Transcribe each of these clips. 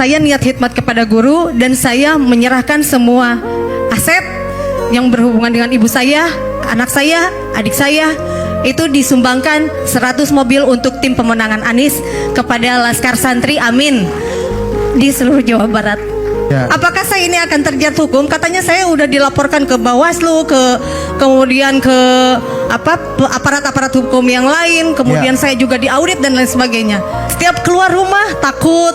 saya niat khidmat kepada guru dan saya menyerahkan semua aset yang berhubungan dengan ibu saya, anak saya, adik saya itu disumbangkan 100 mobil untuk tim pemenangan Anies kepada Laskar Santri, amin, di seluruh Jawa Barat. Ya. Apakah saya ini akan terjerat hukum? Katanya saya udah dilaporkan ke Bawaslu, kemudian ke aparat-aparat hukum yang lain, kemudian saya juga diaudit dan lain sebagainya. Setiap keluar rumah takut,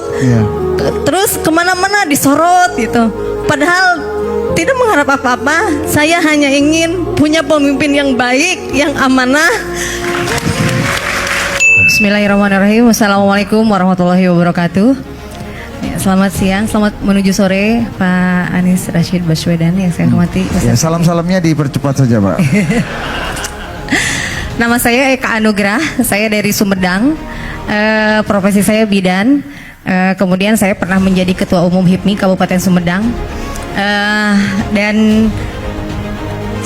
terus kemana-mana disorot gitu. Padahal tidak mengharap apa-apa. Saya hanya ingin punya pemimpin yang baik, yang amanah. Bismillahirrahmanirrahim. Wassalamualaikum warahmatullahi wabarakatuh. Ya, selamat siang, selamat menuju sore Pak Anies Rashid Baswedan yang saya hormati. Ya, salam-salamnya dipercepat saja, Pak. Nama saya Eka Anugrah, saya dari Sumedang. Profesi saya bidan. Kemudian saya pernah menjadi Ketua Umum HIPMI Kabupaten Sumedang. Dan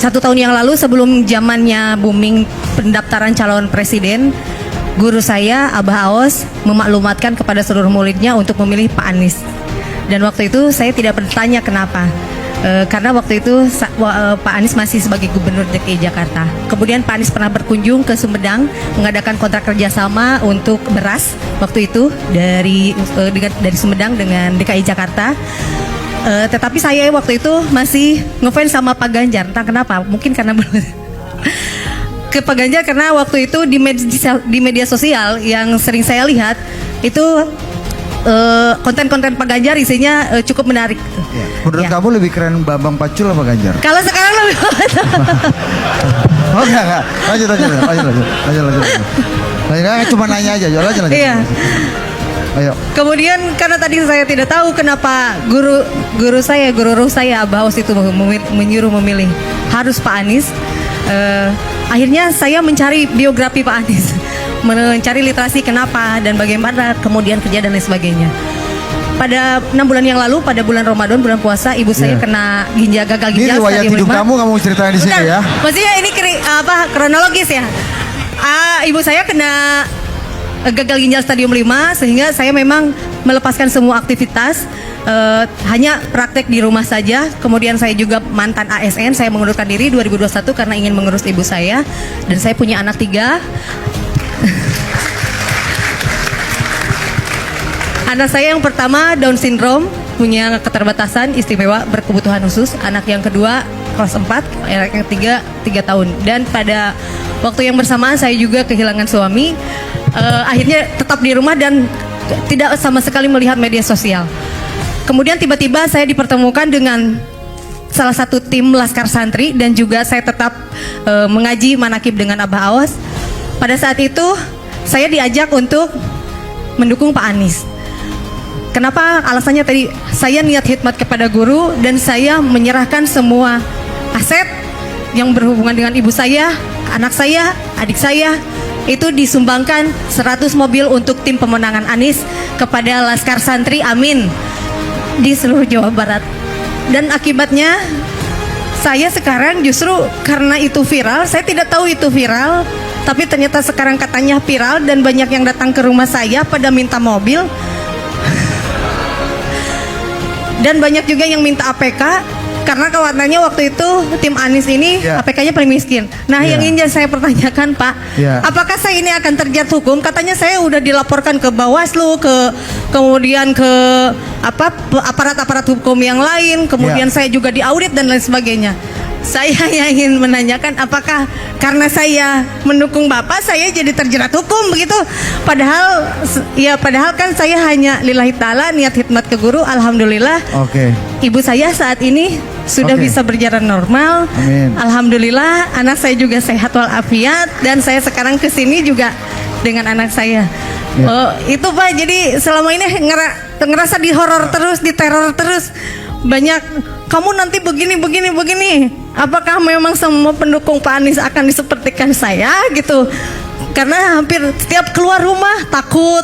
1 tahun yang lalu sebelum zamannya booming pendaftaran calon presiden, guru saya Abah Aos memaklumatkan kepada seluruh muridnya untuk memilih Pak Anies. Dan waktu itu saya tidak bertanya kenapa, karena waktu itu Pak Anies masih sebagai Gubernur DKI Jakarta. Kemudian Pak Anies pernah berkunjung ke Sumedang mengadakan kontrak kerjasama untuk beras waktu itu dari Sumedang dengan DKI Jakarta. Tetapi saya waktu itu masih ngefans sama Pak Ganjar. Entah kenapa, mungkin karena belum ke Pak Ganjar karena waktu itu di media sosial yang sering saya lihat itu konten-konten Pak Ganjar isinya cukup menarik. Ya. Menurut kamu lebih keren Bambang Pacul apa Ganjar? Kalau sekarang lebih Oh enggak. Lanjut. Cuma nanya aja, lanjut. Iya. Ayo. Kemudian karena tadi saya tidak tahu kenapa guru ruh saya Abah Aos itu menyuruh memilih harus Pak Anies. Akhirnya saya mencari biografi Pak Anies, mencari literasi kenapa dan bagaimana kemudian kerja dan lain sebagainya. Pada 6 bulan yang lalu, pada bulan Ramadan, bulan puasa, ibu saya kena gagal ginjal. Ini riwayat hidup kamu ceritain di sini ya? Maksudnya ini kronologis ya. Ibu saya kena gagal ginjal stadium 5 sehingga saya memang melepaskan semua aktivitas, hanya praktek di rumah saja. Kemudian saya juga mantan ASN, saya mengundurkan diri 2021 karena ingin mengurus ibu saya, dan saya punya anak 3. Anak saya yang pertama Down syndrome, punya keterbatasan istimewa berkebutuhan khusus. Anak yang kedua kelas 4, anak yang ketiga 3 tahun. Dan pada waktu yang bersamaan saya juga kehilangan suami. Akhirnya tetap di rumah dan tidak sama sekali melihat media sosial. Kemudian tiba-tiba saya dipertemukan dengan salah satu tim Laskar Santri dan juga saya tetap mengaji manakib dengan Abah Aos. Pada saat itu saya diajak untuk mendukung Pak Anies. Kenapa? Alasannya tadi, saya niat khidmat kepada guru dan saya menyerahkan semua aset yang berhubungan dengan ibu saya, anak saya, adik saya itu disumbangkan 100 mobil untuk tim pemenangan Anies kepada Laskar Santri, amin, di seluruh Jawa Barat. Dan akibatnya saya sekarang justru karena itu viral, saya tidak tahu itu viral, tapi ternyata sekarang katanya viral dan banyak yang datang ke rumah saya pada minta mobil. Dan banyak juga yang minta APK karena khawatirnya waktu itu tim Anies ini APK-nya paling miskin. Nah, yang ingin saya pertanyakan Pak, apakah saya ini akan terjerat hukum? Katanya saya udah dilaporkan ke Bawaslu, kemudian ke aparat-aparat hukum yang lain, kemudian saya juga diaudit dan lain sebagainya. Saya ingin menanyakan apakah karena saya mendukung Bapak saya jadi terjerat hukum begitu? Padahal kan saya hanya lillahi ta'ala niat khidmat ke guru. Alhamdulillah. Ibu saya saat ini sudah bisa berjalan normal. Amin. Alhamdulillah, anak saya juga sehat walafiat dan saya sekarang kesini juga dengan anak saya. Itu Pak, jadi selama ini ngerasa dihoror terus, diteror terus. Banyak, kamu nanti begini. Apakah memang semua pendukung Pak Anies akan disepertikan saya gitu? Karena hampir setiap keluar rumah takut,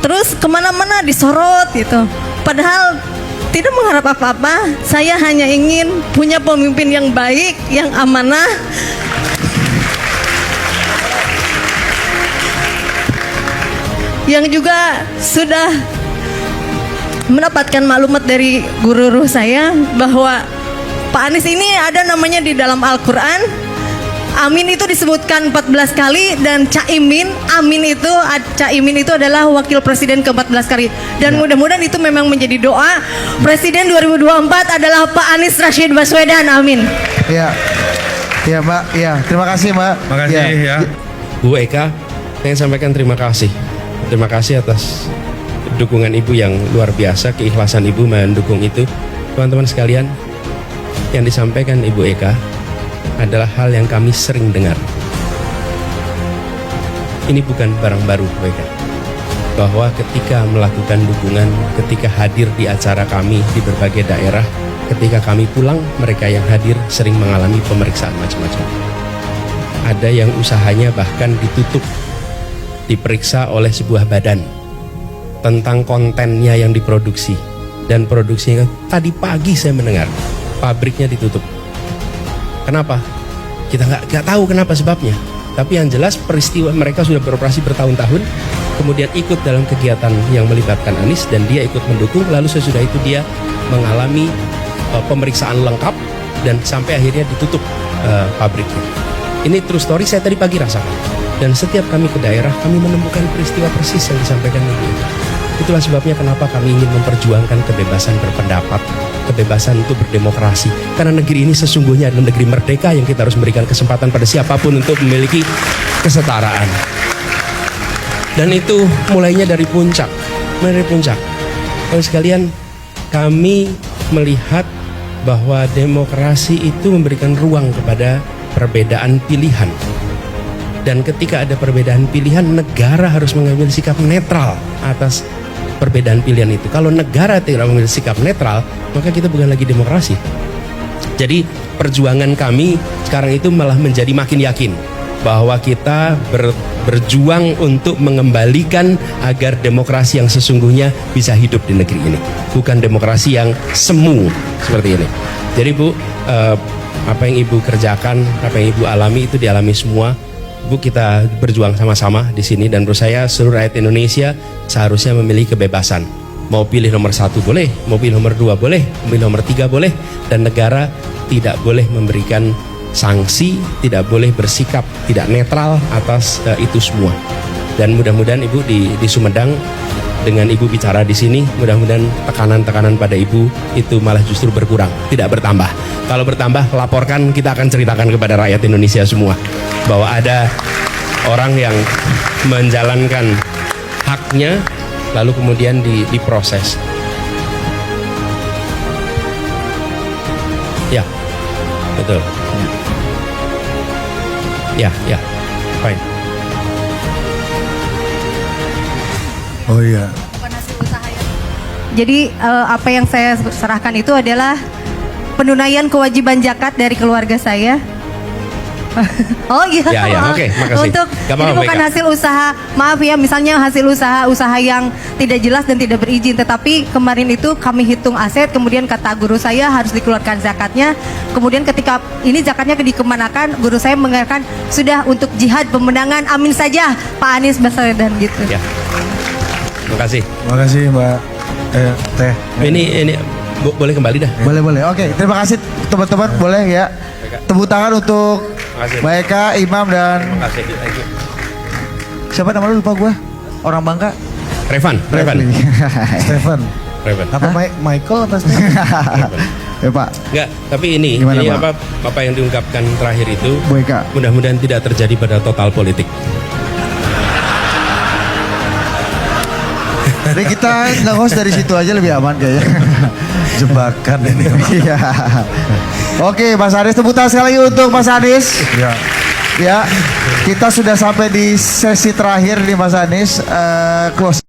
terus kemana-mana disorot gitu. Padahal tidak mengharap apa-apa. Saya hanya ingin punya pemimpin yang baik, yang amanah, yang juga sudah mendapatkan maklumat dari guru saya bahwa Pak Anies ini ada namanya di dalam Al-Quran. Amin itu disebutkan 14 kali dan Caimin itu adalah wakil presiden ke-14 kali. Dan mudah-mudahan itu memang menjadi doa Presiden 2024 adalah Pak Anies Rashid Baswedan. Amin. Ya. Ya, Mbak. Ya, terima kasih, Mbak. Terima kasih ya. Bu Eka, saya sampaikan terima kasih. Terima kasih atas dukungan Ibu yang luar biasa, keikhlasan Ibu mendukung itu. Teman-teman sekalian, yang disampaikan Ibu Eka adalah hal yang kami sering dengar. Ini bukan barang baru, Bu Eka. Bahwa ketika melakukan dukungan, ketika hadir di acara kami di berbagai daerah, ketika kami pulang, mereka yang hadir sering mengalami pemeriksaan macam-macam. Ada yang usahanya bahkan ditutup, diperiksa oleh sebuah badan tentang kontennya yang diproduksi. Dan produksinya, tadi pagi saya mendengar pabriknya ditutup. Kenapa? Kita nggak tahu kenapa sebabnya. Tapi yang jelas peristiwa mereka sudah beroperasi bertahun-tahun, kemudian ikut dalam kegiatan yang melibatkan Anies dan dia ikut mendukung. Lalu sesudah itu dia mengalami pemeriksaan lengkap dan sampai akhirnya ditutup pabriknya. Ini true story, saya tadi pagi rasakan. Dan setiap kami ke daerah, kami menemukan peristiwa persis yang disampaikan Ibu. Itulah sebabnya kenapa kami ingin memperjuangkan kebebasan berpendapat, kebebasan untuk berdemokrasi. Karena negeri ini sesungguhnya adalah negeri merdeka yang kita harus memberikan kesempatan pada siapapun untuk memiliki kesetaraan. Dan itu mulainya dari puncak. Kalau sekalian, kami melihat bahwa demokrasi itu memberikan ruang kepada perbedaan pilihan. Dan ketika ada perbedaan pilihan, negara harus mengambil sikap netral atas perbedaan pilihan itu. Kalau negara tidak mengambil sikap netral, maka kita bukan lagi demokrasi. Jadi perjuangan kami sekarang itu malah menjadi makin yakin bahwa kita berjuang untuk mengembalikan agar demokrasi yang sesungguhnya bisa hidup di negeri ini, bukan demokrasi yang semu seperti ini. Jadi Bu, apa yang Ibu kerjakan, apa yang Ibu alami itu dialami semua. Bu, kita berjuang sama-sama di sini dan menurut saya seluruh rakyat Indonesia seharusnya memilih kebebasan. Mau pilih nomor 1 boleh, mau pilih nomor 2 boleh, mau pilih nomor 3 boleh, dan negara tidak boleh memberikan sanksi, tidak boleh bersikap tidak netral atas itu semua. Dan mudah-mudahan Ibu di Sumedang dengan Ibu bicara di sini, mudah-mudahan tekanan-tekanan pada Ibu itu malah justru berkurang, tidak bertambah. Kalau bertambah, laporkan, kita akan ceritakan kepada rakyat Indonesia semua bahwa ada orang yang menjalankan haknya lalu kemudian diproses. Ya, betul. Ya, fine. Oh iya. Jadi apa yang saya serahkan itu adalah penunaian kewajiban zakat dari keluarga saya. Oh iya. Ya, oke, makasih. Untuk Gak apa-apa, ini bukan Eka. hasil usaha, maaf ya, misalnya hasil usaha yang tidak jelas dan tidak berizin, tetapi kemarin itu kami hitung aset, kemudian kata guru saya harus dikeluarkan zakatnya. Kemudian ketika ini zakatnya dikemanakan, guru saya mengatakan sudah untuk jihad pemenangan, amin saja Pak Anies Baswedan gitu. Ya. Makasih. Makasih, Mbak. Teh. Ini boleh kembali dah. Boleh. Oke, terima kasih teman-teman. Boleh ya. Tepuk tangan untuk Mbak Eka, Imam dan Makasih. Thank you. siapa nama lu, lupa gua. Orang Bangka. Revan. Stephen. Revan. Apa Michael atau Stephen? Ya Pak. Enggak, tapi ini Gimana, ini Pak? apa yang diungkapkan terakhir itu Bu Eka. mudah-mudahan tidak terjadi pada total politik. Jadi kita nge-host dari situ aja lebih aman kayaknya. Jebakan ini. Iya. Oke, Mas Anies, tepuk tangan sekali lagi untuk Mas Anies. Ya, kita sudah sampai di sesi terakhir nih Mas Anies. Close.